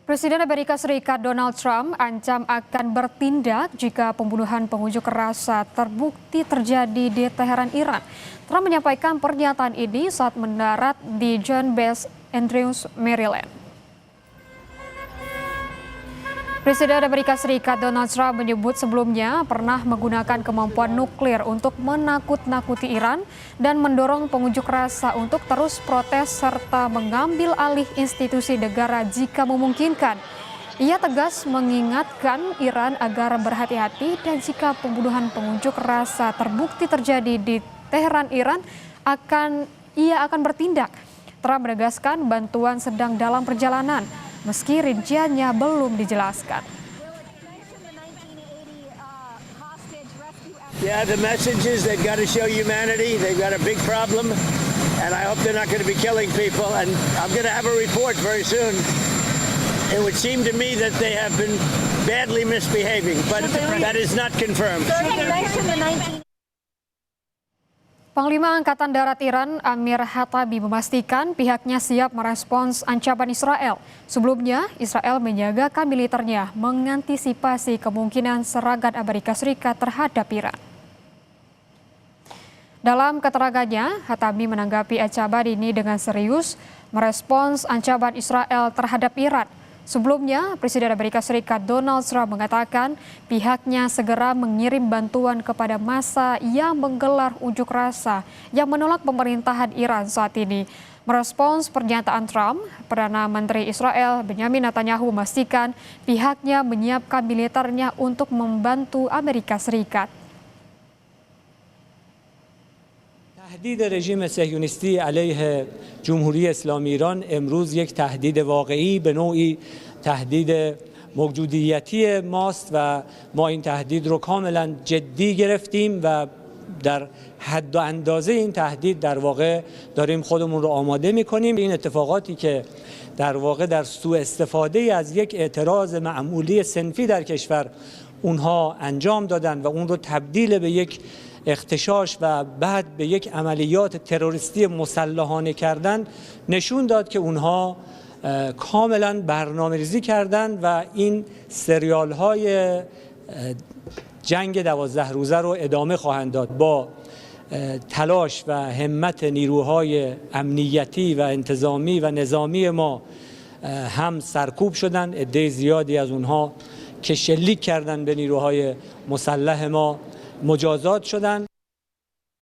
Presiden Amerika Serikat Donald Trump ancam akan bertindak jika pembunuhan pengunjuk rasa terbukti terjadi di Teheran, Iran. Trump menyampaikan pernyataan ini saat mendarat di John Beth Andrews, Maryland. Presiden Amerika Serikat Donald Trump menyebut sebelumnya pernah menggunakan kemampuan nuklir untuk menakut-nakuti Iran dan mendorong pengunjuk rasa untuk terus protes serta mengambil alih institusi negara jika memungkinkan. Ia tegas mengingatkan Iran agar berhati-hati dan jika pembunuhan pengunjuk rasa terbukti terjadi di Teheran, Iran, ia akan bertindak. Trump menegaskan bantuan sedang dalam perjalanan, meski rinciannya belum dijelaskan. Yeah, the message is they've got to show humanity. They've got a big problem, and I hope they're not going to be killing people. And I'm going to have a report very soon. It would seem to me that they have been badly misbehaving, but that is not confirmed. Panglima Angkatan Darat Iran, Amir Hatami, memastikan pihaknya siap merespons ancaman Israel. Sebelumnya, Israel menyiagakan militernya mengantisipasi kemungkinan serangan Amerika Serikat terhadap Iran. Dalam keterangannya, Hatami menanggapi ancaman ini dengan serius merespons ancaman Israel terhadap Iran. Sebelumnya, Presiden Amerika Serikat Donald Trump mengatakan pihaknya segera mengirim bantuan kepada massa yang menggelar unjuk rasa yang menolak pemerintahan Iran saat ini. Merespons pernyataan Trump, Perdana Menteri Israel Benjamin Netanyahu memastikan pihaknya menyiapkan militernya untuk membantu Amerika Serikat. تهدید رژیم صهیونیستی علیه جمهوری اسلامی ایران امروز یک تهدید واقعی به نوعی تهدید موجودیتی ماست و ما این تهدید رو کاملا جدی گرفتیم و در حد و اندازه این تهدید در واقع داریم خودمون رو آماده می‌کنیم. این اتفاقاتی که در واقع در سوء استفاده از یک اعتراض معمولی صنفی در کشور اونها انجام دادن و اون رو تبدیل به یک اغتشاش و بعد به یک عملیات تروریستی مسلحانه کردن نشون داد که اونها کاملا برنامه‌ریزی کردن و این سریال های جنگ 12 روزه رو ادامه خواهند داد. با تلاش و همت نیروهای امنیتی و انتظامی و نظامی ما هم سرکوب شدن، عده زیادی از اونها که شلیک کردن به نیروهای مسلح ما مجازات شدند.